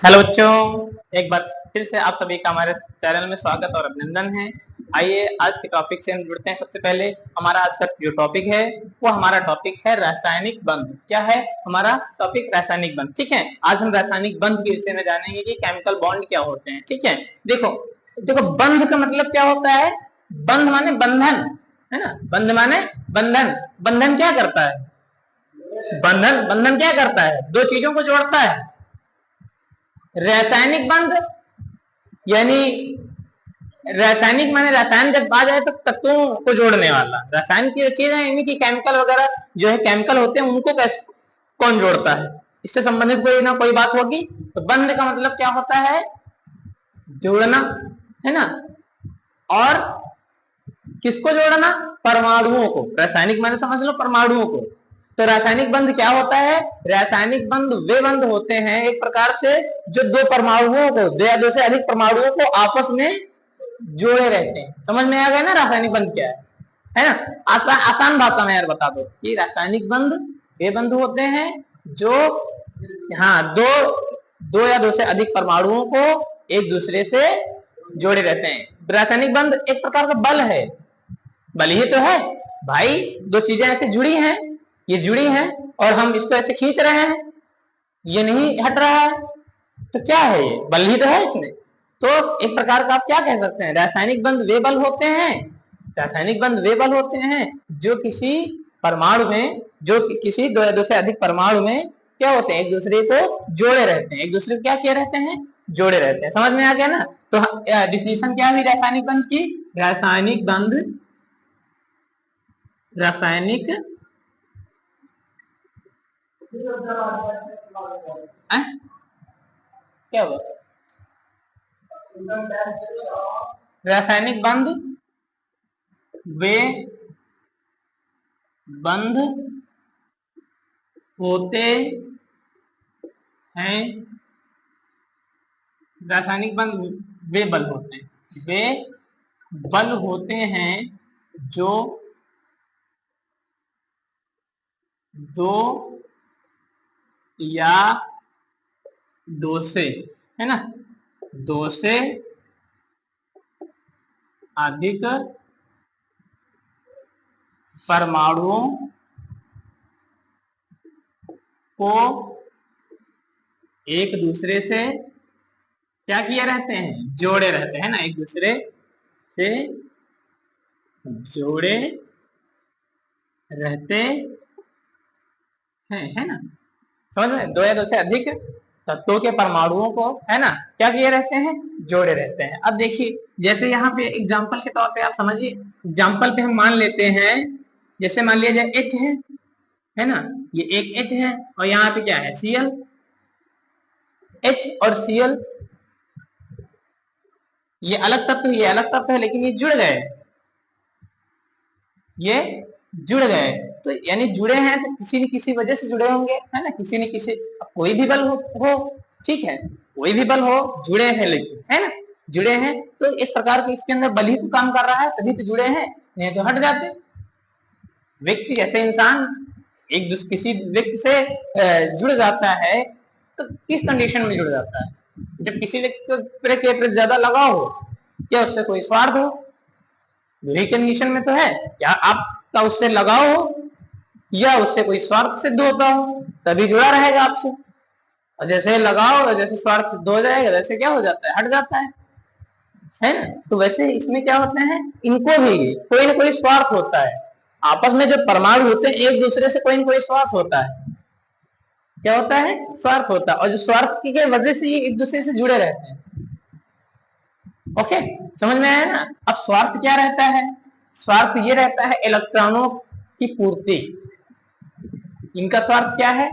Hello बच्चों, एक बार फिर से आप सभी का हमारे चैनल में स्वागत और अभिनंदन है। आइए आज के टॉपिक से हम जुड़ते हैं। सबसे पहले हमारा आज का जो टॉपिक है वो हमारा टॉपिक है रासायनिक बंध। क्या है हमारा टॉपिक? रासायनिक बंध। ठीक है, आज हम रासायनिक बंध के विषय में जानेंगे कि केमिकल बॉन्ड क्या होते हैं। ठीक है, देखो देखो बंध का मतलब क्या होता है? बंध माने बंधन, है ना। बंध माने बंधन। बंधन क्या करता है? बंधन बंधन क्या करता है? दो चीजों को जोड़ता है। रासायनिक बंध यानी रासायनिक माने रसायन जब आ जाए तो तत्वों को जोड़ने वाला। रसायन की चीज है यानी कि केमिकल वगैरह जो है केमिकल होते हैं उनको कैसे कौन जोड़ता है, इससे संबंधित कोई ना कोई बात होगी। तो बंध का मतलब क्या होता है? जोड़ना, है ना। और किसको जोड़ना? परमाणुओं को। रासायनिक माने समझ लो परमाणुओं को। तो रासायनिक बंध क्या होता है? रासायनिक बंध वे बंध होते हैं एक प्रकार से जो दो परमाणुओं को, दो या दो से अधिक परमाणुओं को आपस में जोड़े रहते हैं। समझ में आ गया ना रासायनिक बंध क्या है ना। आसान भाषा में यार बता दो कि रासायनिक बंध वे बंध होते हैं जो दो दो या दो से अधिक परमाणुओं को एक दूसरे से जोड़े रहते हैं। रासायनिक बंध एक प्रकार का बल है। बल ही तो है भाई, दो चीजें ऐसे जुड़ी हैं, ये जुड़ी हैं और हम इसको ऐसे खींच रहे हैं, ये नहीं हट रहा है, तो क्या है? ये बल ही तो है इसमें। तो एक प्रकार का आप क्या कह सकते हैं? रासायनिक बंध वे बल होते हैं, रासायनिक बंध वे बल होते हैं जो किसी परमाणु में, जो किसी दो से अधिक परमाणु में क्या होते हैं? एक दूसरे को जोड़े रहते हैं। एक दूसरे को क्या किए रहते हैं? जोड़े रहते हैं। समझ में आ गया ना। तो डिफिनीशन क्या हुई रासायनिक बंध की? रासायनिक बंध, रासायनिक क्या हुआ? रासायनिक बंध वे बंध होते हैं, रासायनिक बंध वे बल होते हैं, वे बल होते हैं जो दो या दो से, है ना, दो से अधिक परमाणुओं को एक दूसरे से क्या किए रहते हैं? जोड़े रहते हैं ना, एक दूसरे से जोड़े रहते हैं, है ना। समझ में? दो या दो से अधिक तत्वों के परमाणुओं को, है ना, क्या किए रहते हैं? जोड़े रहते हैं। अब देखिए जैसे यहाँ पे एग्जांपल के तौर पे आप समझिए, एग्जांपल पे हम मान लेते हैं, जैसे मान लिया जाए H है ना, ये एक H है और यहाँ पे क्या है? Cl। H और Cl ये अलग तत्व, ये अलग तत्व है, लेकिन ये जुड़ गए, ये जुड़ गए। तो यानी जुड़े हैं तो किसी न किसी वजह से जुड़े होंगे, है ना, किसी न किसी, कोई भी बल हो, ठीक है, कोई भी बल हो, जुड़े हैं लेकिन, है ना, जुड़े हैं तो एक प्रकार के इसके अंदर बल ही तो काम कर रहा है, तभी तो जुड़े हैं, नहीं तो हट जाते। व्यक्ति जैसे इंसान किसी व्यक्ति से जुड़ जाता है तो किस कंडीशन में जुड़ जाता है? जब किसी व्यक्ति के प्रति ज्यादा लगाव हो या उससे कोई स्वार्थ हो, वही कंडीशन में तो है। या आपका उससे लगाव हो या उससे कोई स्वार्थ सिद्ध होता हो, तभी जुड़ा रहेगा आपसे। और जैसे लगाव और जैसे स्वार्थ सिद्ध हो जाएगा वैसे क्या हो जाता है? हट जाता है ना। तो वैसे इसमें क्या होते हैं, इनको भी कोई ना कोई स्वार्थ होता है। आपस में जो परमाणु होते हैं एक दूसरे से कोई ना कोई स्वार्थ होता है। क्या होता है? स्वार्थ होता है। और जो स्वार्थ की वजह से ये एक दूसरे से जुड़े रहते हैं। ओके, समझ में आया ना। अब स्वार्थ क्या रहता है? स्वार्थ ये रहता है इलेक्ट्रॉनों की पूर्ति। इनका स्वार्थ क्या है?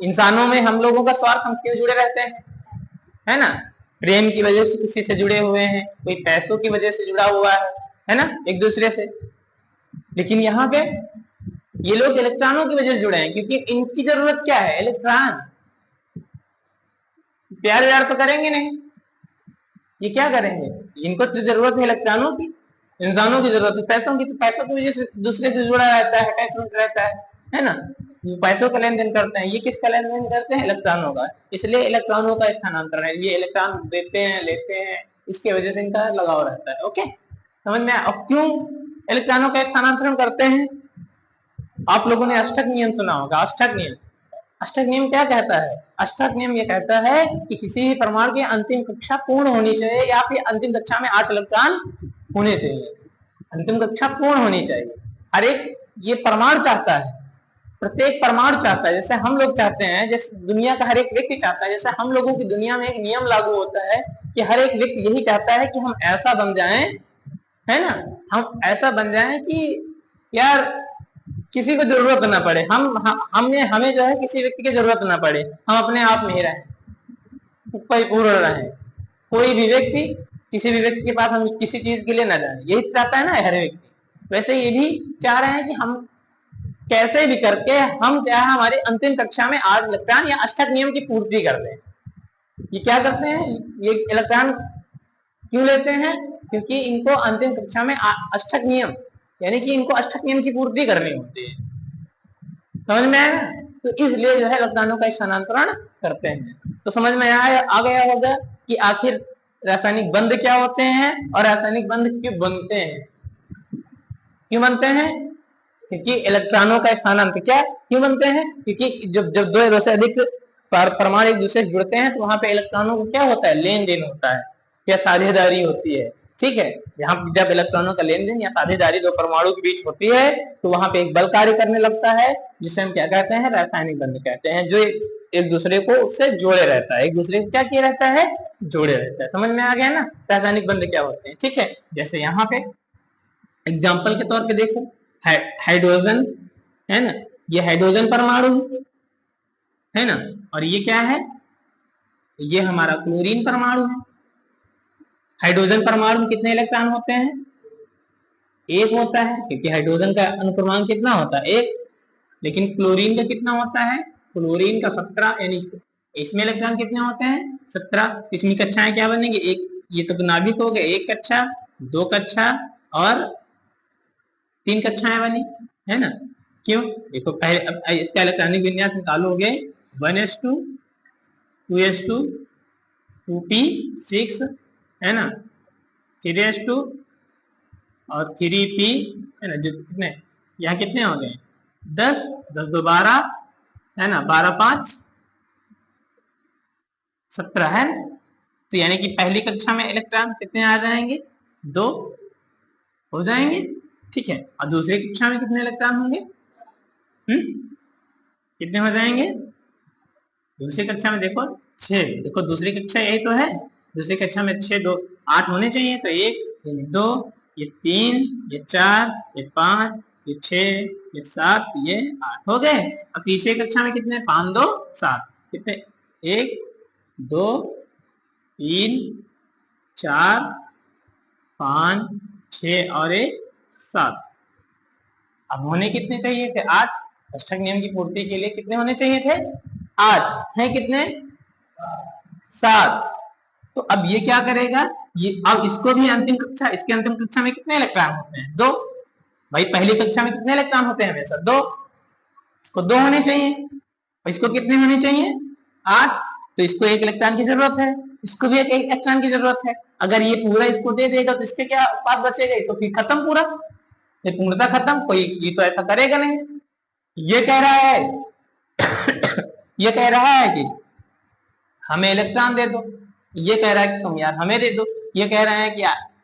इंसानों में हम लोगों का स्वार्थ, हम क्यों जुड़े रहते हैं, है ना, प्रेम की वजह से किसी से जुड़े हुए हैं, कोई पैसों की वजह से जुड़ा हुआ है ना, एक दूसरे से। लेकिन यहाँ पे ये लोग इलेक्ट्रॉनों की वजह से जुड़े हैं क्योंकि इनकी जरूरत क्या है? इलेक्ट्रॉन। प्यार व्यार तो करेंगे नहीं, ये क्या करेंगे? इनको तो जरूरत है इलेक्ट्रॉनों की, इंसानों की जरूरत है पैसों की, तो पैसों की वजह से दूसरे से जुड़ा रहता है, अटैचमेंट रहता है ना। पैसों का लेन देन करते हैं, ये किसका लेन देन करते हैं? इलेक्ट्रॉनों का। इसलिए इलेक्ट्रॉनों का स्थानांतरण है, ये इलेक्ट्रॉन देते हैं लेते हैं, इसकी वजह से इनका लगाव रहता है। ओके, समझ में? अब क्यों इलेक्ट्रॉनों का स्थानांतरण करते हैं? आप लोगों ने अष्टक नियम सुना होगा। अष्टक नियम, अष्टक नियम क्या कहता है? अष्टक नियम ये कहता है कि किसी भी परमाणु की अंतिम कक्षा पूर्ण होनी चाहिए, या फिर अंतिम कक्षा में 8 इलेक्ट्रॉन होने चाहिए। अंतिम कक्षा पूर्ण होनी चाहिए, हर एक ये परमाणु चाहता है, प्रत्येक परमाणु चाहता है, जैसे हम लोग चाहते हैं, जैसे दुनिया का हर एक व्यक्ति चाहता है, जैसे हम लोगों की दुनिया में एक नियम लागू होता है कि हर एक व्यक्ति यही चाहता है कि हम ऐसा बन जाएं, है ना, हम ऐसा बन जाएं कि यार किसी को जरूरत ना पड़े, हमें जो है किसी व्यक्ति की जरूरत ना पड़े, हम अपने आप में ही रहें, पूर्ण रहें, कोई भी व्यक्ति किसी भी व्यक्ति के पास हम किसी चीज के लिए ना जाए, यही चाहता है ना हर व्यक्ति। वैसे ये भी चाह रहे हैं कि हम कैसे भी करके हम क्या है हमारी अंतिम कक्षा में 8 इलेक्ट्रॉन या अष्टक नियम की पूर्ति कर दें। ये क्या करते हैं, ये इलेक्ट्रॉन क्यों लेते हैं? क्योंकि इनको अंतिम कक्षा में अष्टक नियम, यानी कि इनको अष्टक नियम की पूर्ति करनी होती है, समझ में आया? तो इसलिए जो है इलेक्ट्रॉनों का स्थानांतरण करते हैं। तो समझ में आ गया होगा कि आखिर रासायनिक बंध क्या होते हैं और रासायनिक बंध क्यों बनते हैं। क्यों बनते हैं? क्योंकि इलेक्ट्रॉनों का स्थानांतरण क्या क्यों बनते हैं? क्योंकि जब दो से अधिक परमाणु एक दूसरे से जुड़ते हैं तो वहां पे इलेक्ट्रॉनों को क्या होता है, लेन देन होता है या साझेदारी होती है। ठीक है, यहाँ जब इलेक्ट्रॉनों का लेन देन या साझेदारी दो परमाणु के बीच होती है तो वहां पे एक बल कार्य करने लगता है, जिसे हम क्या कहते हैं, रासायनिक बंध कहते हैं, जो एक दूसरे को उससे जोड़े रहता है, एक दूसरे को क्या किया रहता है, जोड़े रहता है। समझ में आ गया ना रासायनिक बंध क्या होते हैं? ठीक है, जैसे यहाँ पे एग्जाम्पल के तौर पे देखो, हाइड्रोजन है ना, ये हाइड्रोजन परमाणु है ना, और ये क्या है, ये हमारा क्लोरीन परमाणु है। हाइड्रोजन परमाणु में कितने इलेक्ट्रॉन होते हैं? एक होता है, क्योंकि हाइड्रोजन का अनुक्रमांक कितना होता है, एक। लेकिन क्लोरीन का कितना होता है? क्लोरीन का 17, यानी इसमें इलेक्ट्रॉन कितने होते हैं? 17। इसमें कक्षाएं क्या बनेंगे, एक, ये तो नाभिक हो गए, एक कक्षा, दो कक्षा और 3 कक्षाएं बनी, है ना। क्यों? देखो पहले अब इसका इलेक्ट्रॉनिक विन्यास निकालोगे, 1s2 2s2 2p6 है ना, 3s2 और 3p है ना, कितने यहाँ कितने हो गए, 10, 10 2 12 है ना, 12 5 17 है। तो यानी कि पहली कक्षा में इलेक्ट्रॉन कितने आ जाएंगे, 2 हो जाएंगे। ठीक है, और दूसरी कक्षा में कितने इलेक्ट्रॉन होंगे, कितने हो जाएंगे दूसरी कक्षा में? देखो 6, देखो दूसरी कक्षा यही तो है, दूसरी कक्षा में 6 2 8 होने चाहिए, तो 1 ये 2 ये 3 ये 4 ये 5 ये 6 ये 7 ये 8 हो गए। अब तीसरी कक्षा में कितने, 5 2 7, कितने, 1 2 3 4 5 6 और 1 7। अब होने कितने चाहिए थे, 8। अष्टक नियम की पूर्ति के लिए कितने होने चाहिए थे, 8 है, कितने, 7। तो अब ये क्या करेगा, ये अब इसको भी अंतिम कक्षा, इसके अंतिम कक्षा में कितने इलेक्ट्रॉन होते हैं, 2। भाई पहली कक्षा में कितने इलेक्ट्रॉन होते हैं, हमेशा 2, इसको 2 होने चाहिए, और इसको कितने होने चाहिए, 8। तो इसको 1 इलेक्ट्रॉन की जरूरत है, इसको भी 1 इलेक्ट्रॉन की जरूरत है। अगर ये पूरा इसको दे देगा तो इसके क्या पास बचेगा, तो फिर खत्म पूरा, ये पूर्णता खत्म, कोई ये तो ऐसा करेगा नहीं। ये कह रहा है ये कह रहा है कि हमें इलेक्ट्रॉन दे दो, ये कह रहा है कि तुम यार हमें दे दो, ये कह रहे हैं कि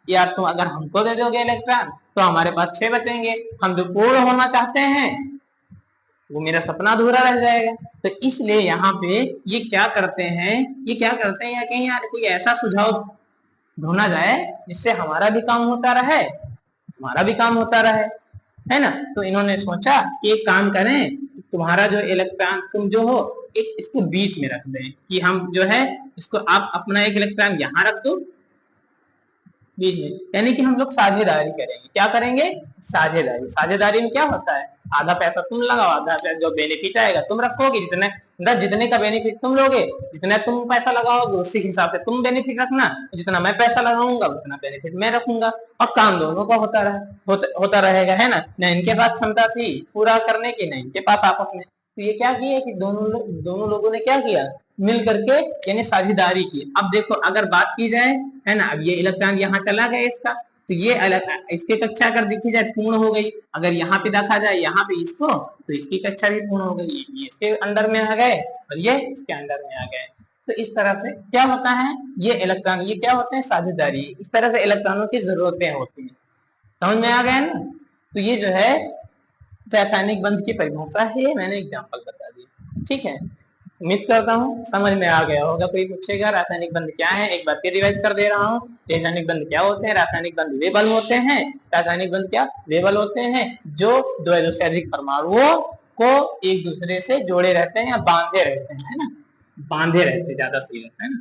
यार तुम अगर हमको दे दोगे इलेक्ट्रॉन तो हमारे पास 6 बचेंगे, हम जो पूर्ण होना चाहते हैं वो मेरा सपना अधूरा रह जाएगा। तो इसलिए यहाँ पे ये क्या करते हैं, या कहीं यार कोई ऐसा सुझाव ढूंढा जाए जिससे हमारा भी काम होता रहे, है ना। तो इन्होंने सोचा कि एक काम करें, तुम्हारा जो इलेक्ट्रॉन तुम जो हो एक इसको बीच में रख दें, कि हम जो है इसको आप अपना 1 इलेक्ट्रॉन यहाँ रख दो बीच में, यानी कि हम लोग साझेदारी करेंगे। क्या करेंगे, साझेदारी में क्या होता है, आधा पैसा तुम लगाओ, आधा जो बेनिफिट आएगा तुम रखोगे, जितने का बेनिफिट तुम लोगे, जितना तुम पैसा लगाओगे उसी हिसाब से तुम बेनिफिट रखना, जितना मैं पैसा लगाऊंगा उतना बेनिफिट मैं रखूंगा, और काम दोनों का होता रहेगा, है ना। न इनके पास क्षमता थी पूरा करने की, न इनके पास आपस में, तो ये क्या किया कि दोनों लोगों ने क्या किया, मिल करके यानी साझेदारी की। अब देखो अगर बात की जाए, है ना, अब ये इलेक्ट्रॉन यहाँ चला गया इसका, तो ये अलग, इसकी कक्षा अगर देखी जाए पूर्ण हो गई। अगर यहाँ पे देखा जाए यहाँ पे इसको, तो इसकी कक्षा भी पूर्ण हो गई, ये इसके अंदर में आ गए और ये इसके अंदर में आ गए। तो इस तरह से क्या होता है, ये इलेक्ट्रॉन, ये क्या होते हैं, साझेदारी। इस तरह से इलेक्ट्रॉनों की जरूरतें होती हैं। समझ में आ गया ना। तो ये जो है रासायनिक बंध की परिभाषा है, मैंने एग्जांपल बता दी। ठीक है, उम्मीद करता हूँ समझ में आ गया होगा। कोई पूछेगा रासायनिक बंध क्या है, एक बार फिर रिवाइज कर दे रहा हूँ। रासायनिक बंध क्या होते हैं, रासायनिक बंध वे बल होते हैं, रासायनिक बंध क्या, वे बल होते हैं जो दो या दो से अधिक परमाणुओं को एक दूसरे से जोड़े रहते हैं या बांधे रहते हैं, है ना, बांधे रहते, ज्यादा सही रहता है ना,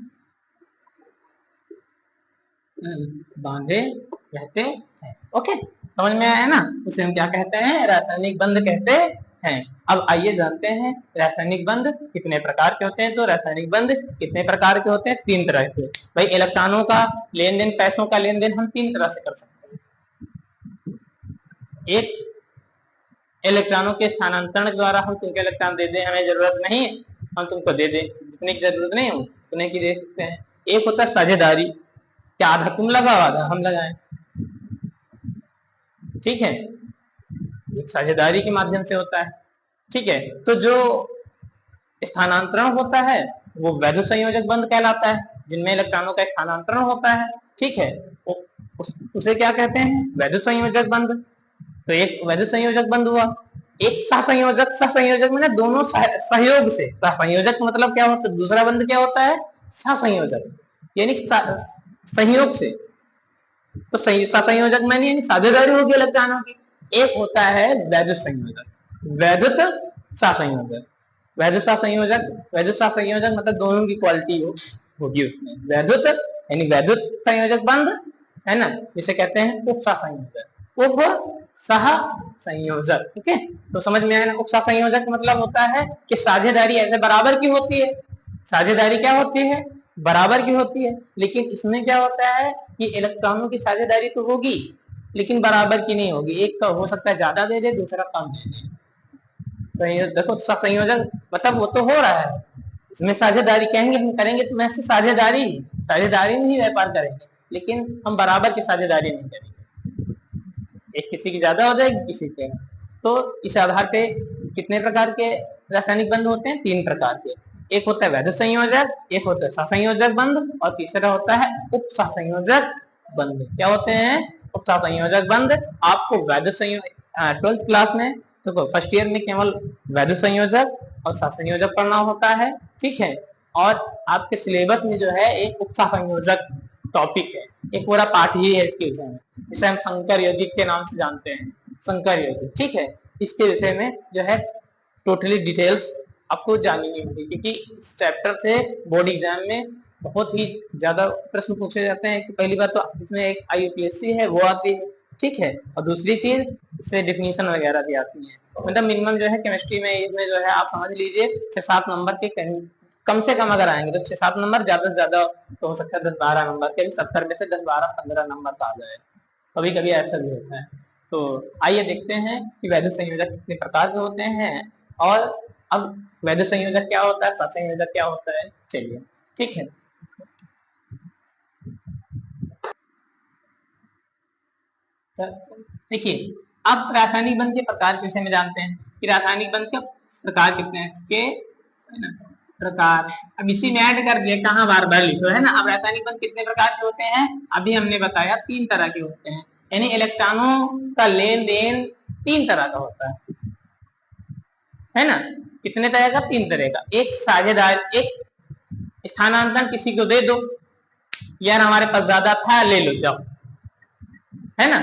बांधे रहते हैं। ओके, समझ में आया ना। उसे हम क्या कहते हैं, रासायनिक बंध कहते हैं। अब आइए जानते हैं रासायनिक बंध कितने प्रकार के होते हैं। तो रासायनिक बंध कितने प्रकार के होते हैं, 3 तरह के। भाई इलेक्ट्रॉनों का लेन देन, पैसों का लेन देन हम 3 तरह से कर सकते हैं। एक, इलेक्ट्रॉनों के स्थानांतरण के द्वारा हम तुमको इलेक्ट्रॉन दे दें, हमें जरूरत नहीं हम तुमको दे दें, जितने की जरूरत नहीं उतने की दे सकते हैं। एक होता है साझेदारी, क्या आधा तुम लगाओ आधा हम लगाएं, ठीक है, एक साझेदारी के माध्यम से होता है। ठीक है, तो जो स्थानांतरण होता है वो वैद्युत संयोजक बंध कहलाता है, जिनमें इलेक्ट्रॉनों का स्थानांतरण होता है। ठीक है, उसे क्या कहते हैं, वैद्युत संयोजक बंध। तो एक वैद्युत संयोजक बंध हुआ। एक सहसंयोजक, सहसंयोजक में दोनों सहयोग से, सहसंयोजक मतलब क्या होता है, दूसरा बंध क्या होता है, सहसंयोजक, यानी संयोग से। तो सहसंयोजक में यानी साझेदारी होगी इलेक्ट्रॉनों की। एक होता है वैद्युत संयोजक, वैद्युत सहसंयोजक। वैद्युत सहसंयोजक, वैद्युत सहसंयोजक मतलब दोनों की क्वालिटी होगी उसमें। वैद्युत यानी वैद्युत संयोजक बंध, है ना, जिसे कहते हैं उप सहसंयोजक, उप सहसंयोजक। ठीक है, तो समझ में आया ना। उप सहसंयोजक मतलब होता है कि साझेदारी ऐसे बराबर की होती है, साझेदारी क्या होती है, बराबर की होती है। लेकिन इसमें क्या होता है कि इलेक्ट्रॉनों की साझेदारी तो होगी लेकिन बराबर की नहीं होगी। एक तो हो सकता है ज्यादा दे दे, दूसरा कम दे दे। देखो संयोजन मतलब वो तो हो रहा है, इसमें साझेदारी कहेंगे हम करेंगे तो वैसे साझेदारी, साझेदारी में ही व्यापार करेंगे, लेकिन हम बराबर की साझेदारी नहीं करेंगे। एक किसी की ज्यादा हो जाएगी, किसी के। तो इस आधार पे कितने प्रकार के रासायनिक बंध होते हैं, 3 प्रकार के। एक होता है वैद्युत संयोजक, एक होता है सहसंयोजक बंध, और तीसरा होता है उप सहसंयोजक बंध। क्या होते हैं, उप सहसंयोजक बंध। आपको वैद्युत संयोजक 12th क्लास में, देखो फर्स्ट ईयर में केवल वैद्युत संयोजक और सहसंयोजक पढ़ना होता है। ठीक है, और आपके सिलेबस में जो है एक उप सहसंयोजक टॉपिक है, एक पूरा पाठ ही है इसके विषय में, जिसे हम संकर यौगिक के नाम से जानते हैं, संकर यौगिक। ठीक है, इसके विषय में जो है टोटली डिटेल्स आपको जाननी होगी, क्योंकि इस चैप्टर से बोर्ड एग्जाम में बहुत ही ज्यादा प्रश्न पूछे जाते हैं। कि पहली बात तो इसमें एक IUPAC है वो आती है, ठीक है, और दूसरी चीज इससे डिफिनीशन वगैरह भी आती है। मतलब मिनिमम जो है केमिस्ट्री में इसमें जो है आप समझ लीजिए 6-7 नंबर के कम से कम अगर आएंगे तो 6-7 नंबर, ज्यादा से ज्यादा तो हो सकता है 10-12 नंबर के, 70 में से 10-12-15 नंबर का आ जाए, कभी कभी ऐसा भी होता है। तो आइए देखते हैं कि वैद्युत संयोजक कितने प्रकार के होते हैं, और अब वैद्युत संयोजक क्या होता है, सहसंयोजक क्या होता है, चलिए ठीक है। देखिए, अब रासायनिक बंध के प्रकार के विषय में जानते हैं कि रासायनिक बंध के प्रकार कितने हैं, के प्रकार। अब इसी में ऐड कर दिया, कहाँ बार बार लिखो, है ना। अब रासायनिक बंध कितने प्रकार के होते हैं, अभी हमने बताया 3 तरह के होते हैं, यानी इलेक्ट्रॉनों का लेन देन 3 तरह का होता है ना। कितने तरह का, 3 तरह का। एक साझेदार, एक स्थानांतरण किसी को दे दो, यार हमारे पास ज्यादा था ले लो जाओ, है ना,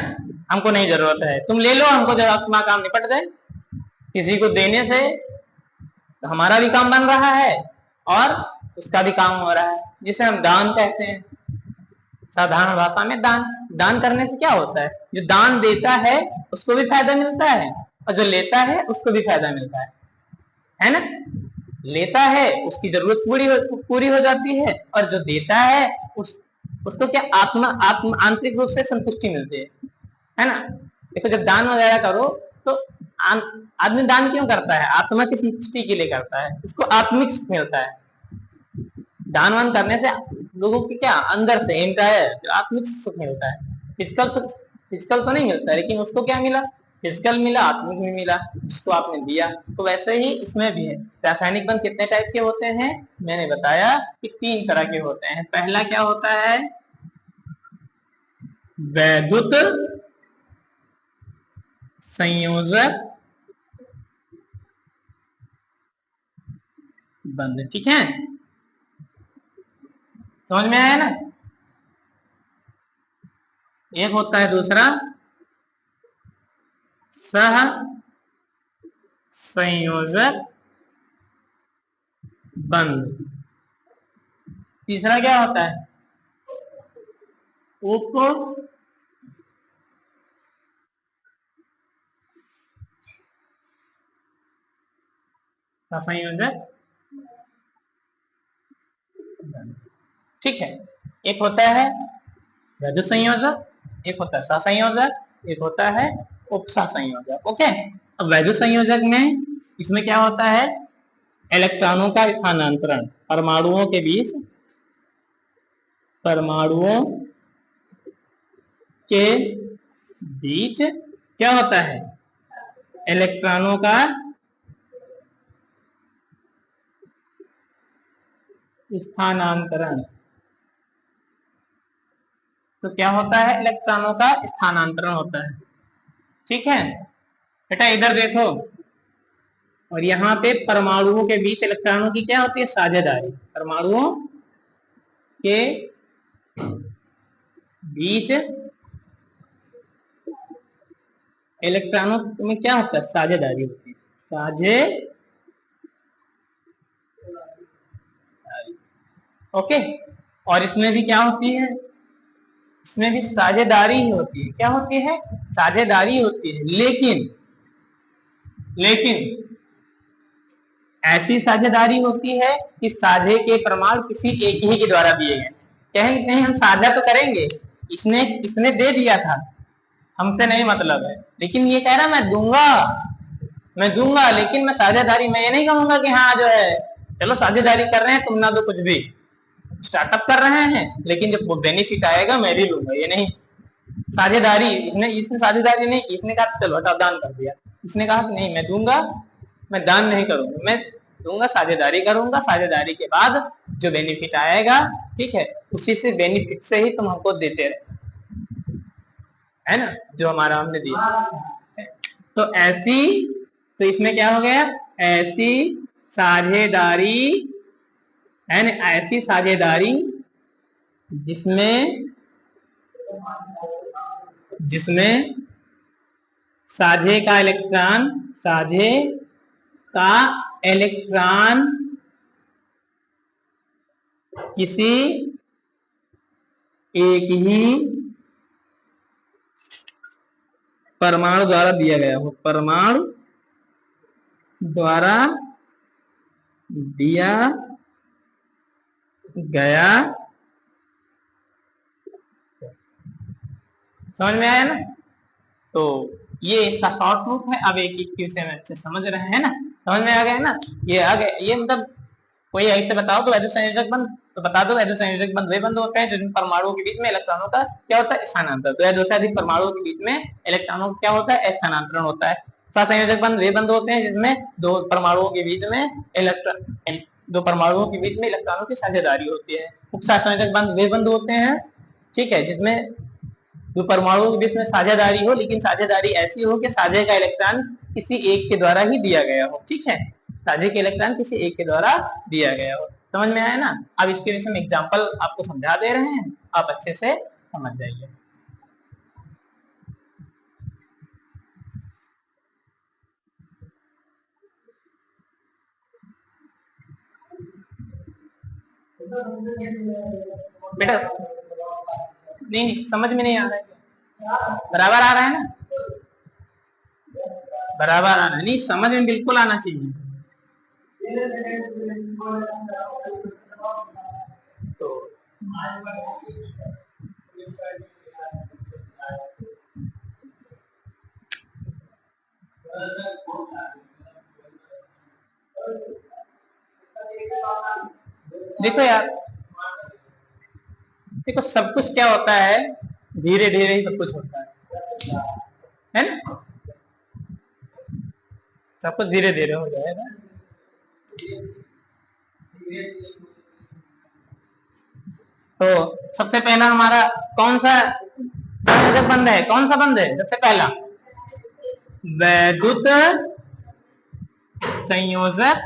हमको नहीं जरूरत है, तुम ले लो, हमको जब अपना काम निपट जाए। किसी को देने से तो हमारा भी काम बन रहा है और उसका भी काम हो रहा है, जिसे हम दान कहते हैं साधारण भाषा में। दान, दान करने से क्या होता है, जो दान देता है उसको भी फायदा मिलता है और जो लेता है उसको भी फायदा मिलता है ना। लेता है उसकी जरूरत पूरी हो जाती है, और जो देता है उसको क्या आत्म आंतरिक रूप से संतुष्टि मिलती है ना। देखो जब दान वगैरह करो तो आदमी दान क्यों करता है? आत्मा की संतुष्टि के लिए करता है, उसको आत्मिक सुख मिलता है। दान वान करने से लोगों की क्या अंदर से एंटायर आत्मिक सुख मिलता है। फिजिकल सुख, फिजिकल तो नहीं मिलता, लेकिन उसको क्या मिला? फिजिकल मिला, आत्मिक भी मिला, जिसको आपने दिया। तो वैसे ही इसमें भी है। रासायनिक बंध कितने टाइप के होते हैं? मैंने बताया कि 3 तरह के होते हैं। पहला क्या होता है? वैद्युत संयोजक बंध। ठीक है, समझ में आया ना? एक होता है दूसरा सह संयोजक बंध। तीसरा क्या होता है? उप संयोजक। ठीक है, एक होता है वैद्युत संयोजक, एक होता है सहसंयोजक, एक होता है उपसहसंयोजक। ओके, अब वैद्युत संयोजक में इसमें क्या होता है? इलेक्ट्रॉनों का स्थानांतरण परमाणुओं के बीच, परमाणुओं के बीच क्या होता है? इलेक्ट्रॉनों का स्थानांतरण। तो क्या होता है? इलेक्ट्रॉनों का स्थानांतरण होता है। ठीक है बेटा, इधर देखो, और यहाँ पे परमाणुओं के बीच इलेक्ट्रॉनों की क्या होती है? साझेदारी। परमाणुओं के बीच इलेक्ट्रॉनों में क्या होता है? साझेदारी होती है। साझेदारी। ओके, और इसमें भी क्या होती है? इसमें भी साझेदारी ही होती है। क्या होती है? साझेदारी होती है। लेकिन ऐसी साझेदारी होती है कि साझे के प्रमाण किसी एक ही के द्वारा दिए गए। कहेंगे नहीं हम साझा तो करेंगे, इसने इसने दे दिया था, हमसे नहीं मतलब है, लेकिन ये कह रहा मैं दूंगा, लेकिन मैं साझेदारी, मैं ये नहीं कहूंगा कि हाँ जो है चलो साझेदारी कर रहे हैं, तुम ना दो कुछ भी, स्टार्टअप कर रहे हैं, लेकिन जब बेनिफिट आएगा मैं भी लूंगा, ये नहीं। साझेदारी, इसने साझेदारी नहीं की, इसने कहा चलो हटाओ दान कर दिया, इसने कहा कि नहीं मैं दूंगा, मैं दान नहीं करूंगा, मैं दूंगा, साझेदारी करूंगा, साझेदारी के बाद जो बेनिफिट आएगा, ठीक है, उसी से बेनिफिट से ही तुम हमको देते रहे, है ना, जो हमारा हमने दिया। तो ऐसी, तो इसमें क्या हो गया? ऐसी साझेदारी है ना, ऐसी साझेदारी जिसमें जिसमें साझे का इलेक्ट्रॉन, साझे का इलेक्ट्रॉन किसी एक ही परमाणु द्वारा दिया गया हो, परमाणु द्वारा दिया गया। समझ में आया ना? तो ये इसका शॉर्ट रूप है। अब एक एक क्वेश्चन में अच्छे समझ रहे हैं ना? समझ में आ गया ना? ये आ गया, ये मतलब कोई ऐसे बताओ तो वैद्युत संयोजक बंध, तो बता दो वैद्युत संयोजक बंध वे बंध होते हैं जिनमें परमाणुओं के बीच में इलेक्ट्रॉनों का क्या होता है? स्थानांतरण। तो दो से अधिक परमाणुओं के बीच में इलेक्ट्रॉनों का क्या होता है? स्थानांतरण होता है। सहसंयोजक बंध वे बंध होते हैं जिसमें दो परमाणुओं के बीच में इलेक्ट्रॉन, दो परमाणुओं के बीच में इलेक्ट्रॉनों की साझेदारी होती है। उपसहसंयोजक बंध वे बंध होते हैं, ठीक है, जिसमें दो परमाणुओं के बीच में साझेदारी हो, लेकिन साझेदारी ऐसी हो कि साझे का इलेक्ट्रॉन किसी एक के द्वारा ही दिया गया हो। ठीक है, साझे के इलेक्ट्रॉन किसी एक के द्वारा दिया गया हो। समझ में आया ना? अब इसके विषय में एग्जांपल आपको समझा दे रहे हैं, आप अच्छे से समझ जाइए। बेटा नहीं, समझ में नहीं आ रहा है, बराबर आ रहा है ना? बराबर आना नहीं, समझ में बिल्कुल आना चाहिए। तो देखो यार, देखो सब कुछ क्या होता है, धीरे धीरे ही सब कुछ होता है ना। सब कुछ धीरे धीरे हो जाएगा। तो सबसे पहला हमारा कौन सा संयोजक बंध है, कौन सा बंध है सबसे पहला? वैद्युत संयोजक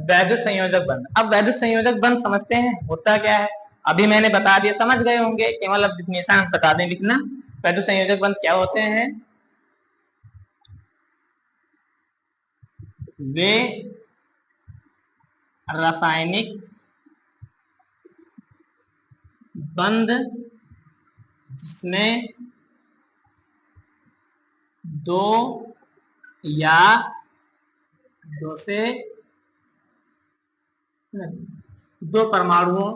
वैद्युत संयोजक बंध। अब वैद्युत संयोजक बंध समझते हैं होता क्या है, अभी मैंने बता दिया, समझ गए होंगे, केवल अब निशान बता दें लिखना। वैद्युत संयोजक बंध क्या होते हैं? वे रासायनिक बंध जिसमें दो या दो से दो परमाणुओं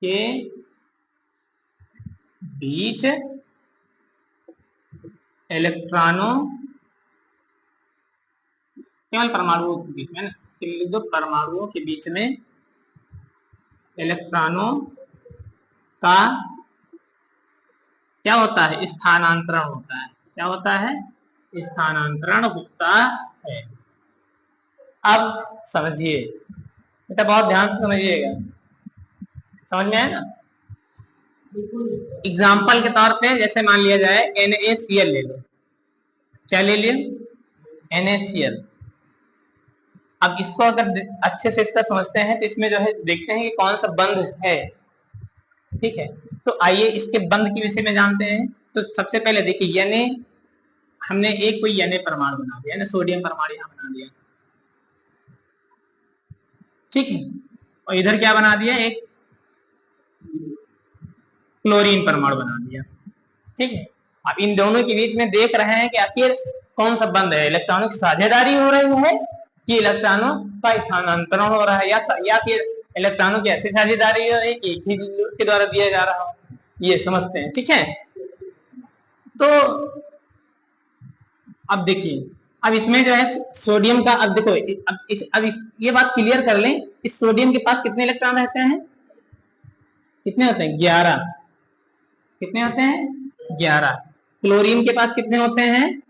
के बीच इलेक्ट्रॉनों, केवल परमाणुओं के बीच में ना, दो परमाणुओं के बीच में इलेक्ट्रॉनों का क्या होता है? स्थानांतरण होता है। क्या होता है? स्थानांतरण होता है। अब समझिए बेटा, बहुत ध्यान से समझिएगा, समझ में आया ना। एग्जाम्पल के तौर पे जैसे मान लिया जाए NaCl ले लो। क्या ले लिया? NaCl। अब इसको अगर अच्छे से इसका समझते हैं तो इसमें जो है देखते हैं कि कौन सा बंध है। ठीक है, तो आइए इसके बंध के विषय में जानते हैं। तो सबसे पहले देखिए, Na हमने एक कोई Na परमाणु बना दिया ना, सोडियम परमाणु यहाँ बना दिया, ठीक है, और इधर क्या बना दिया? एक क्लोरीन परमाणु बना दिया, ठीक है। अब इन दोनों के बीच में देख रहे हैं कि आखिर कौन सा बंध है, इलेक्ट्रॉनों की साझेदारी हो रही है कि इलेक्ट्रॉनों का स्थानांतरण हो रहा है, या फिर इलेक्ट्रॉनों की ऐसी साझेदारी हो रही है कि एक ही के द्वारा दिया जा रहा हो, ये समझते हैं, ठीक है। तो अब देखिए, अब इसमें जो है सोडियम का, अब देखो, ये बात क्लियर कर लें, इस सोडियम के पास कितने इलेक्ट्रॉन रहते हैं? कितने होते हैं? 11। कितने होते हैं? 11। क्लोरीन के पास कितने होते हैं?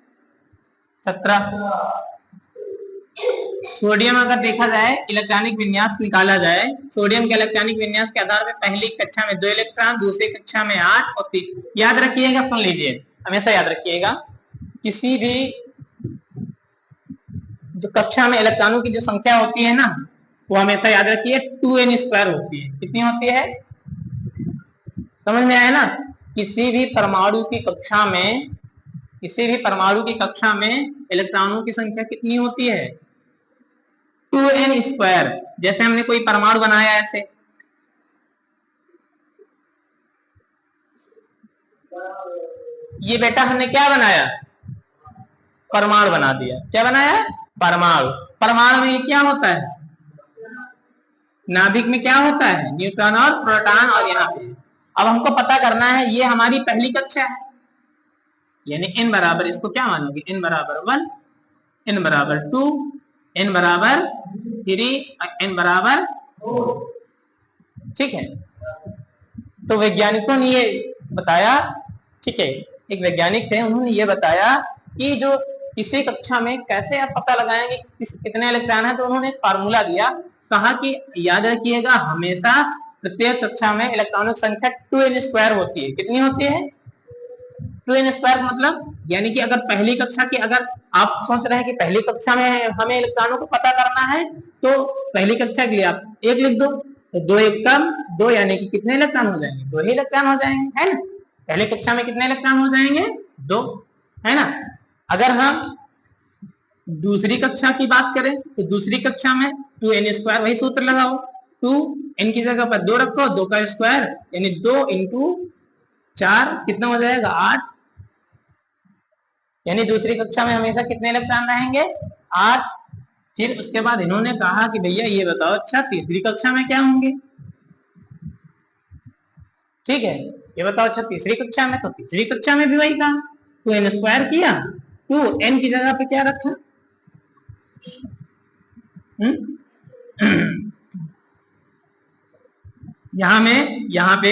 17। सोडियम अगर देखा जाए, इलेक्ट्रॉनिक विन्यास निकाला जाए, सोडियम के इलेक्ट्रॉनिक विन्यास के आधार पर पहली कक्षा में 2 इलेक्ट्रॉन, दूसरी कक्षा में 8 और 3। याद रखिएगा, सुन लीजिए, हमेशा याद रखिएगा, किसी भी जो कक्षा में इलेक्ट्रॉनों की जो संख्या होती है ना, वो हमेशा याद रखिए 2n² होती है। कितनी होती है? समझ में आया ना। किसी भी परमाणु की कक्षा में, किसी भी परमाणु की कक्षा में इलेक्ट्रॉनों की संख्या कितनी होती है? 2n²। जैसे हमने कोई परमाणु बनाया ऐसे, ये बेटा हमने क्या बनाया? परमाणु बना दिया। क्या बनाया? परमाणु। परमाणु में क्या होता है? नाभिक में क्या होता है? न्यूट्रॉन और प्रोटॉन। और यहाँ पे अब हमको पता करना है, ये हमारी पहली कक्षा है, यानी n बराबर, इसको क्या मानोगे? n बराबर 1, n बराबर 2, n बराबर 3, n बराबर 4, ठीक है। तो वैज्ञानिकों ने ये बताया, ठीक है, एक वैज्ञानिक थे, उन्होंने ये बताया कि जो किसी कक्षा में कैसे आप पता लगाएंगे कितने इलेक्ट्रॉन है, तो उन्होंने एक फार्मूला दिया, कहा कि याद रखिएगा, हमेशा प्रत्येक कक्षा में इलेक्ट्रॉनों की संख्या 2n² होती है। कितनी होती है? 2n² मतलब, यानी कि अगर पहली कक्षा की, अगर आप सोच रहे हैं कि पहली कक्षा में हमें इलेक्ट्रॉनों को पता करना है, तो पहली कक्षा के लिए आप 1 लिख दो, तो 2 1 कम 2, यानी कि कितने इलेक्ट्रॉन हो जाएंगे? 2 ही इलेक्ट्रॉन हो जाएंगे, है ना। पहले कक्षा में कितने इलेक्ट्रॉन हो जाएंगे? 2, है ना। अगर हम दूसरी कक्षा की बात करें तो दूसरी कक्षा में 2n², वही सूत्र लगाओ, 2n की जगह पर 2 रखो, 2 का स्क्वायर यानी 2 × 4 कितना हो जाएगा? 8। यानी दूसरी कक्षा में हमेशा कितने इलेक्ट्रॉन रहेंगे? 8। फिर उसके बाद इन्होंने कहा कि भैया ये बताओ, अच्छा तीसरी कक्षा में क्या होंगे। ठीक है, ये बताओ अच्छा तीसरी कक्षा में, तो तीसरी कक्षा में भी वही कहा, तो एन स्क्वायर किया, तो एन की जगह पे क्या रखा, यहाँ पे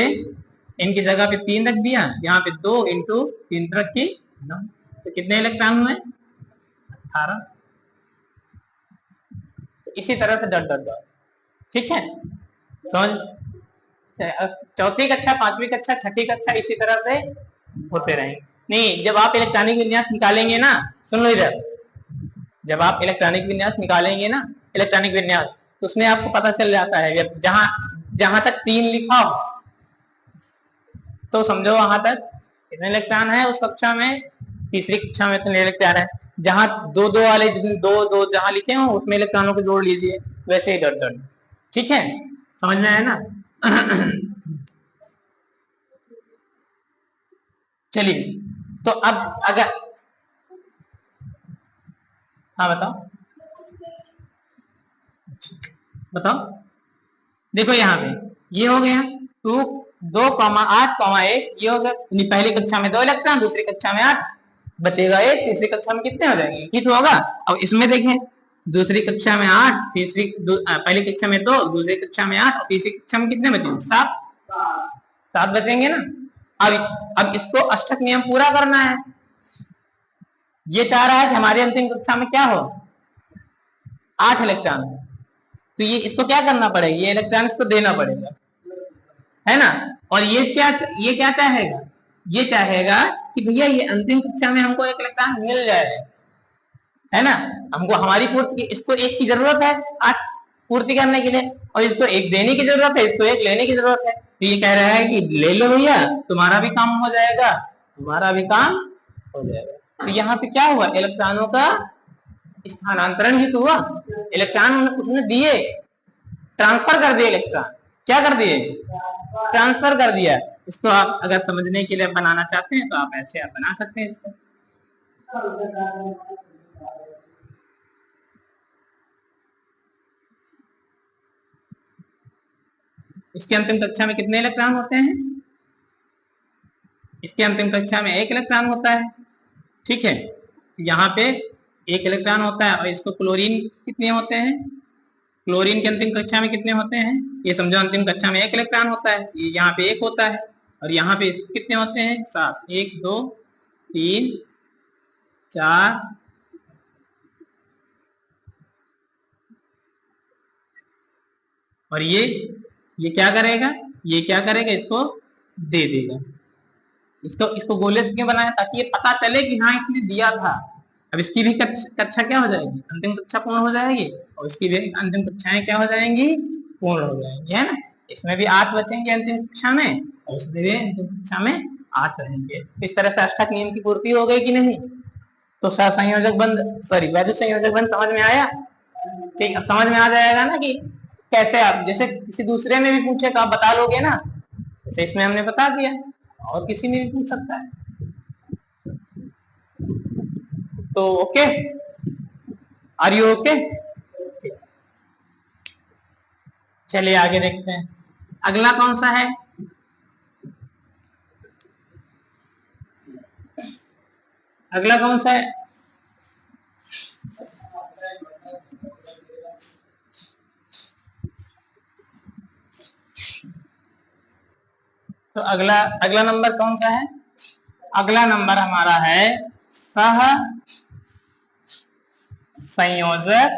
एन की जगह पे 3 रख दिया, यहाँ पे 2 इंटू 3 रख के 9, तो कितने इलेक्ट्रॉन हुए, 18। इसी तरह से डॉट डॉट डॉट। ठीक है, समझ, चौथी कक्षा, पांचवी कक्षा, छठी कक्षा इसी तरह से होते रहेंगे। नहीं, जब आप इलेक्ट्रॉनिक विन्यास निकालेंगे ना, सुन लो इधर, जब आप इलेक्ट्रॉनिक विन्यास निकालेंगे ना, इलेक्ट्रॉनिक विन्यास, तो उसमें आपको पता चल जाता है, जहां जहां तक 3 लिखा हो तो समझो वहां तक कितने इलेक्ट्रॉन है उस कक्षा में, तीसरी कक्षा में इतने इलेक्ट्रॉन है। जहां 2 2 वाले 2 2 जहां लिखे हो उसमें इलेक्ट्रॉनों को जोड़ लीजिए, वैसे ही डॉट डॉट। ठीक है, समझ में आया ना। चलिए, तो अब अगर, हाँ बताओ बताओ, देखो यहाँ पे ये हो गया 2 2,8,1, ये हो गया, पहली कक्षा में 2 इलेक्ट्रॉन, दूसरी कक्षा में 8, बचेगा 1, तीसरी कक्षा में कितने हो जाएंगे, ठीक होगा। अब इसमें देखें, दूसरी कक्षा में 8, पहली कक्षा में 2, दूसरी कक्षा में 8, और तीसरी कक्षा में कितने बचेंगे, 7, 7 बचेंगे ना। अब इसको अष्टक नियम पूरा करना है। ये चाह रहा है कि हमारी अंतिम कक्षा में क्या हो, 8 इलेक्ट्रॉन, तो ये इसको क्या करना पड़ेगा, ये इलेक्ट्रॉन इसको देना पड़ेगा, है ना। और ये क्या चाहेगा, ये चाहेगा कि भैया ये अंतिम कक्षा में हमको 1 इलेक्ट्रॉन मिल जाए, है ना। हमको हमारी पूर्ति, इसको 1 की जरूरत है 8 पूर्ति करने के लिए, और इसको 1 देने की जरूरत है, इसको 1 लेने की जरूरत है। तो ये कह रहा है कि ले लो भैया, तुम्हारा भी काम हो जाएगा, तुम्हारा भी काम हो जाएगा। तो यहाँ पे क्या हुआ, इलेक्ट्रॉनों का स्थानांतरण ही तो हुआ, इलेक्ट्रॉन उसने दिए, ट्रांसफर कर दिए इलेक्ट्रॉन, क्या कर दिए, ट्रांसफर कर दिया। इसको आप अगर समझने के लिए बनाना चाहते हैं तो आप ऐसे आप बना सकते हैं इसको। इसके अंतिम कक्षा में कितने इलेक्ट्रॉन होते हैं, इसके अंतिम कक्षा में 1 इलेक्ट्रॉन होता है। ठीक है, यहाँ पे 1 इलेक्ट्रॉन होता है, और इसको क्लोरीन कितने होते हैं, क्लोरीन के अंतिम कक्षा में कितने होते हैं, ये समझो अंतिम कक्षा में 1 इलेक्ट्रॉन होता है, ये यहाँ पे 1 होता है, और यहाँ पे कितने होते हैं, 7, 1 2 3 4, और ये क्या करेगा, ये क्या करेगा, इसको दे देगा। इसको गोले से क्यों बनाया, ताकि ये पता चले कि हाँ इसने दिया था। अब इसकी भी कक्षा क्या हो जाएगी, अंतिम कक्षा पूर्ण हो जाएगी, और इसकी भी अंतिम कक्षाएं क्या हो जाएंगी, पूर्ण हो जाएंगी, है ना। इसमें भी 8 बचेंगे अंतिम कक्षा में, और उसमें भी अंतिम कक्षा में 8 रहेंगे। इस तरह से अष्टक नियम की पूर्ति हो गई कि नहीं। तो सहसंयोजक बंध, सॉरी वैद्युत संयोजक बंध समझ में आया। ठीक, अब समझ में आ जाएगा ना कि कैसे, आप जैसे किसी दूसरे में भी पूछे तो आप बता लोगे ना, जैसे इसमें हमने बता दिया, और किसी में भी पूछ सकता है। तो ओके, आर यू ओके। चलिए आगे देखते हैं, अगला कौन सा है, अगला कौन सा है, तो अगला अगला नंबर कौन सा है, अगला नंबर हमारा है सह संयोजक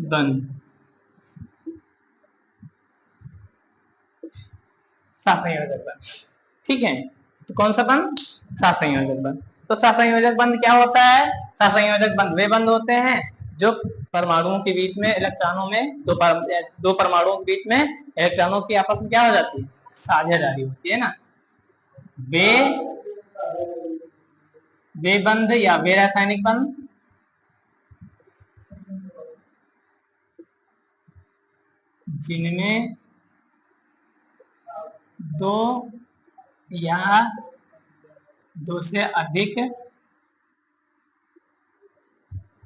बंध, सहसंयोजक बंध। ठीक है, तो कौन सा बंध, सहसंयोजक बंध। तो सहसंयोजक बंध क्या होता है, सहसंयोजक बंध वे बंध होते हैं जो परमाणुओं के बीच में, इलेक्ट्रॉनों में, दो परमाणुओं के बीच में इलेक्ट्रॉनों की आपस में क्या हो जाती है, साझेदारी होती है ना। वे वे बंध या वे रासायनिक बंध जिनमें 2 या दो से अधिक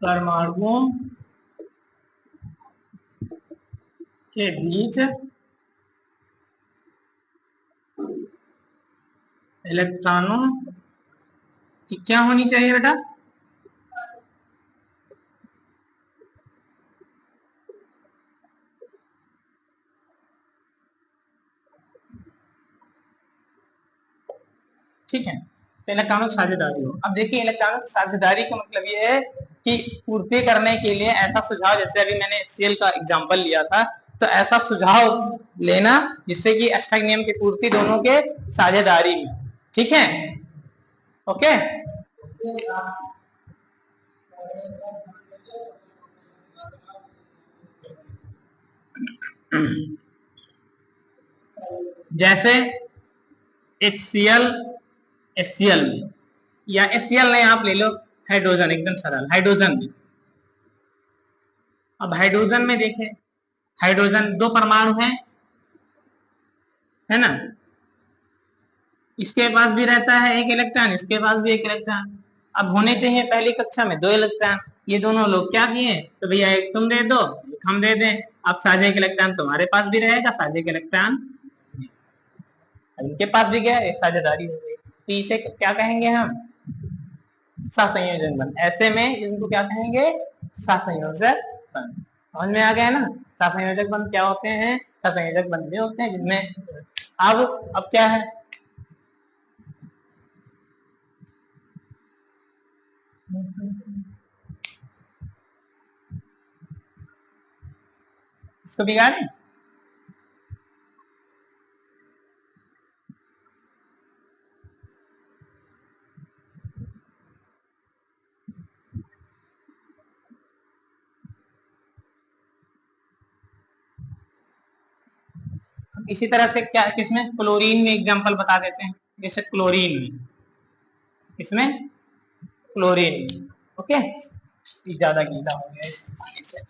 परमाणुओं के बीच इलेक्ट्रॉनों की क्या होनी चाहिए बेटा? ठीक है, तो इलेक्ट्रॉनिक साझेदारी हो। अब देखिए इलेक्ट्रॉनिक साझेदारी का मतलब ये है कि पूर्ति करने के लिए ऐसा सुझाव, जैसे अभी मैंने HCl का एग्जांपल लिया था, तो ऐसा सुझाव लेना जिससे कि एस्टाइक नियम की पूर्ति दोनों के साझेदारी में। ठीक है, ओके। जैसे HCl HCl में, या HCl नहीं आप ले लो हाइड्रोजन, एकदम सरल हाइड्रोजन में। अब हाइड्रोजन में देखें, हाइड्रोजन दो परमाणु है ना, इसके पास भी रहता है एक इलेक्ट्रॉन, इसके पास भी एक इलेक्ट्रॉन। अब होने चाहिए पहली कक्षा में दो इलेक्ट्रॉन। ये दोनों लोग क्या किए, तो भैया एक तुम दे दो एक हम दे दें। अब साझे का इलेक्ट्रॉन तुम्हारे पास भी रहेगा, साझे का इलेक्ट्रॉन इनके पास भी गया, एक साझेदारी हो गई। तो इसे क्या कहेंगे हम, सहसंयोजक बंध। ऐसे में इनको क्या कहेंगे, सहसंयोजक बंध। समझ में आ गया ना, सहसंयोजक बंध क्या होते हैं, सहसंयोजक बंध होते हैं जिनमें अब क्या है, इसको बिगाड़े। इसी तरह से क्या, किसमें, क्लोरीन में एग्जांपल बता देते हैं। जैसे क्लोरीन में, इसमें क्लोरीन में, ओके। ज्यादा गीला हो गया इस पानी से।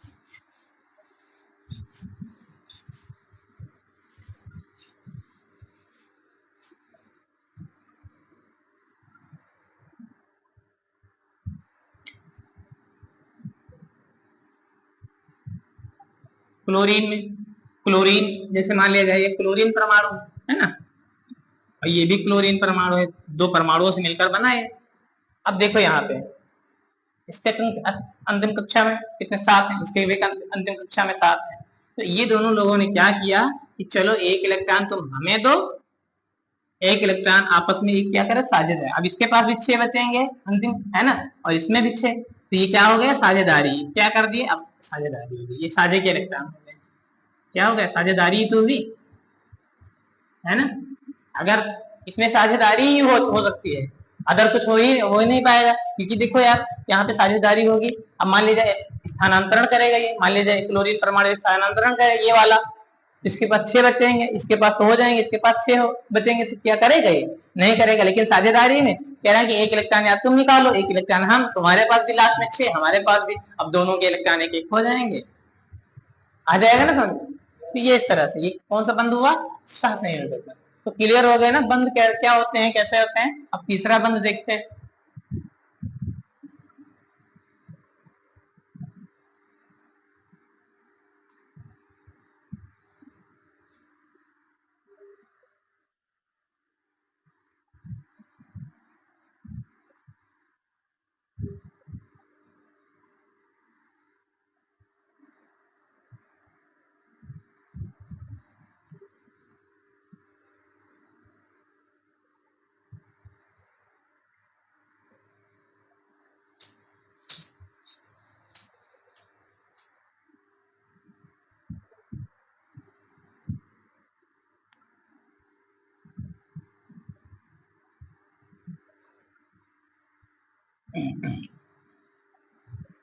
क्लोरीन में, क्लोरीन जैसे मान लिया जाए ये क्लोरीन परमाणु है ना, और ये भी क्लोरीन परमाणु है, दो परमाणुओं से मिलकर बना है। अब देखो यहाँ पे इसके अंतिम कक्षा में कितने, सात हैं, इसके भी अंतिम कक्षा में सात हैं। तो ये दोनों लोगों ने क्या किया कि चलो एक इलेक्ट्रॉन तुम हमें दो, एक इलेक्ट्रॉन आपस में क्या करे, साझेदारी। अब इसके पास भी 6 बचेंगे अंतिम, है ना, और इसमें भी 6, तो ये क्या हो गया, साझेदारी। क्या कर दिए, अब साझेदारी हो गई, ये साझे के इलेक्ट्रॉन हो गए। क्या हो गया, साझेदारी ही तो हुई, है ना। अगर इसमें साझेदारी ही हो सकती है, अदर कुछ हो ही नहीं पाएगा, क्योंकि देखो यार यहाँ पे साझेदारी होगी। अब मान लीजिए स्थानांतरण करेगा ये, मान लीजिए क्लोरीन परमाणु स्थानांतरण करेगा ये वाला, इसके पास 6 बचेंगे, इसके पास तो हो जाएंगे, इसके पास 6 बचेंगे, तो क्या करेगा ये, नहीं करेगा। लेकिन साझेदारी में कह रहा है कि एक इलेक्ट्रॉन या तुम निकालो, एक इलेक्ट्रॉन हम, तुम्हारे पास भी लास्ट में 6, हमारे पास भी, अब दोनों के इलेक्ट्रॉन एक एक हो जाएंगे, आ जाएगा ना समझ। तो ये इस तरह से, ये कौन सा बंद हुआ, सहसंयोजक बंध। तो क्लियर हो गए ना बंद क्या क्या होते हैं, कैसे होते हैं। अब तीसरा बंद देखते हैं।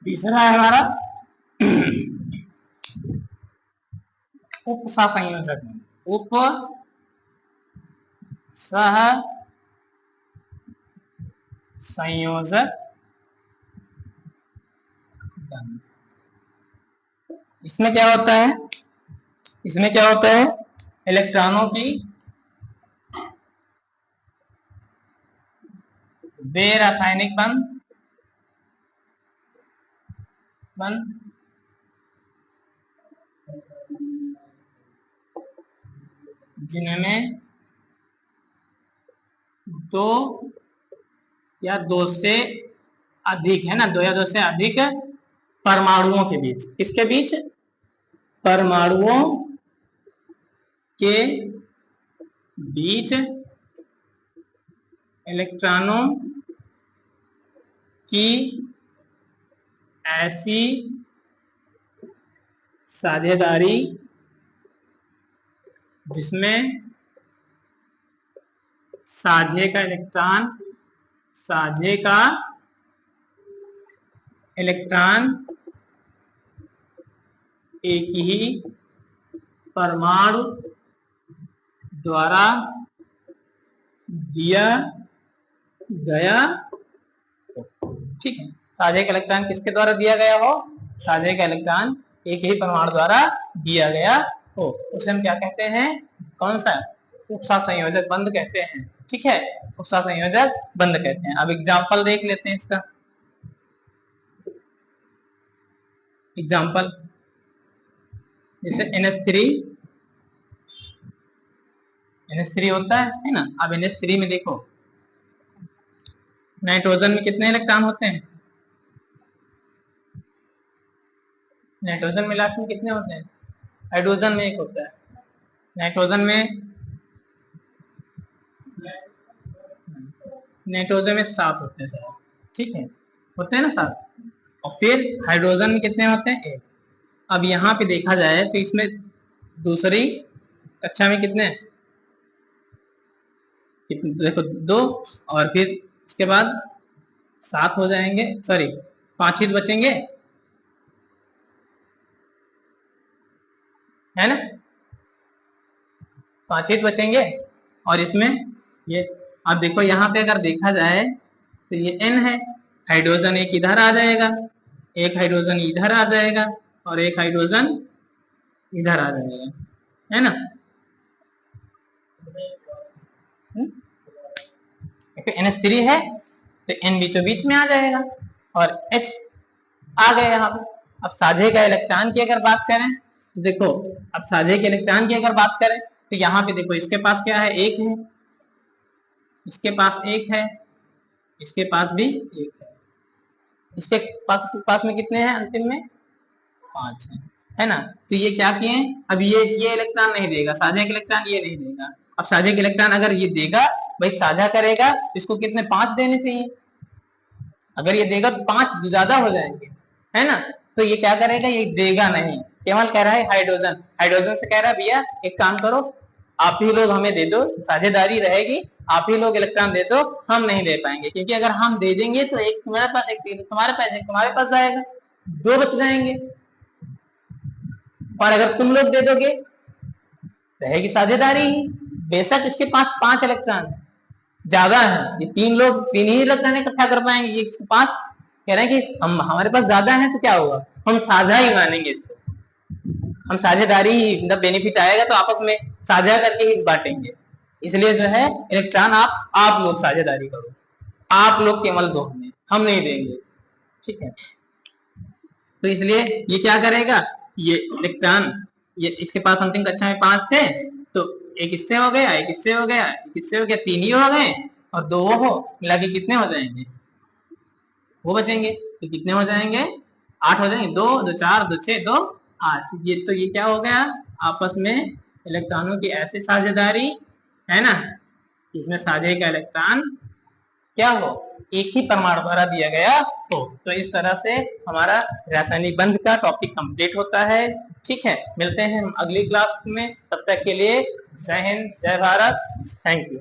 तीसरा है हमारा उप सहसंयोजक, उप सह संयोजक बंध। इसमें क्या होता है, इसमें क्या होता है, इलेक्ट्रॉनों की वे रासायनिक बंध जिनमें दो या दो से अधिक, है ना, दो या दो से अधिक परमाणुओं के बीच, किसके बीच, परमाणुओं के बीच इलेक्ट्रॉनों की ऐसी साझेदारी जिसमें साझे का इलेक्ट्रॉन एक ही परमाणु द्वारा दिया गया, ठीक है, साझे का इलेक्ट्रॉन किसके द्वारा दिया गया हो, साझे का इलेक्ट्रॉन एक ही परमाणु द्वारा दिया गया हो, उसे हम क्या कहते हैं, कौन सा, उपसा संयोजक बंध कहते हैं, ठीक है, उपसा संयोजक बंध कहते हैं। अब एग्जाम्पल देख लेते हैं इसका, एग्जाम्पल जैसे NH3 होता है ना। अब NH3 में देखो नाइट्रोजन में कितने इलेक्ट्रॉन होते हैं, नाइट्रोजन में लास्ट में कितने होते हैं, हाइड्रोजन में एक होता है, नाइट्रोजन में 7 होते हैं सर, ठीक है, होते हैं ना 7, और फिर हाइड्रोजन में कितने होते हैं, 1। अब यहाँ पे देखा जाए तो इसमें दूसरी कक्षा में कितने, देखो 2, और फिर इसके बाद 7 हो जाएंगे, सॉरी 5 ही बचेंगे, है ना, 5 ही बचेंगे, और इसमें ये, अब देखो यहाँ पे अगर देखा जाए तो ये N है, हाइड्रोजन एक इधर आ जाएगा, एक हाइड्रोजन इधर आ जाएगा, और एक हाइड्रोजन इधर आ जाएगा, है ना, NH3 है तो N बीचों बीच में आ जाएगा, और H आ गया यहाँ पे। अब साझे का इलेक्ट्रॉन की अगर बात करें तो देखो, अब साझे के इलेक्ट्रॉन की अगर बात करें तो यहाँ पे देखो इसके पास क्या है, 1 है, इसके पास 1 है, इसके पास भी 1 है, इसके पास में कितने हैं अंतिम में, 5 है ना। तो ये क्या किए हैं, अब ये इलेक्ट्रॉन नहीं देगा, साझा के इलेक्ट्रॉन ये नहीं देगा। अब साझा के इलेक्ट्रॉन अगर ये देगा, भाई साझा करेगा, इसको कितने, 5 देने चाहिए, अगर ये देगा तो 5 ज्यादा हो जाएंगे, है ना। तो ये क्या करेगा, ये देगा नहीं, केवल कह रहा है हाइड्रोजन से कह रहा है भैया एक काम करो, आप ही लोग हमें दे दो, साझेदारी रहेगी, आप ही लोग इलेक्ट्रॉन दे दो, हम नहीं दे पाएंगे, क्योंकि अगर हम दे देंगे तो एक तुम्हारे पास, एक तुम्हारे पास जाएगा, 2 बच जाएंगे, और अगर तुम लोग दे दोगे रहेगी साझेदारी ही। बेशक इसके पास 5 इलेक्ट्रॉन ज्यादा है, ये 3 ही इलेक्ट्रॉन इकट्ठा कर पाएंगे, ये 5 कह रहे हैं कि हम, हमारे पास ज्यादा है तो क्या होगा, हम साझा ही मानेंगे इसको, हम साझेदारी ही, मतलब बेनिफिट आएगा तो आपस में साझा करके ही बांटेंगे, इसलिए जो है इलेक्ट्रॉन आप लोग साझेदारी करो, आप लोग केवल दो, हमें, हम नहीं देंगे, ठीक है। तो इसलिए ये क्या करेगा, ये इलेक्ट्रॉन, ये इसके पास अंतिम कक्षा में 5 थे, तो एक इससे हो गया, एक इससे हो गया, एक इससे हो गया, 3 ही हो गए, और 2 वो हो, मिला के कितने हो जाएंगे, वो बचेंगे, तो कितने हो जाएंगे, 8 हो जाएंगे, 2 2 4 2 6 2 8। ये तो ये क्या हो गया, आपस में इलेक्ट्रॉनों की ऐसी साझेदारी, है ना, इसमें साझे का इलेक्ट्रॉन क्या हो, एक ही परमाणु द्वारा दिया गया हो। तो इस तरह से हमारा रासायनिक बंध का टॉपिक कंप्लीट होता है, ठीक है। मिलते हैं हम अगली क्लास में, तब तक के लिए जय हिंद, जय भारत, थैंक यू।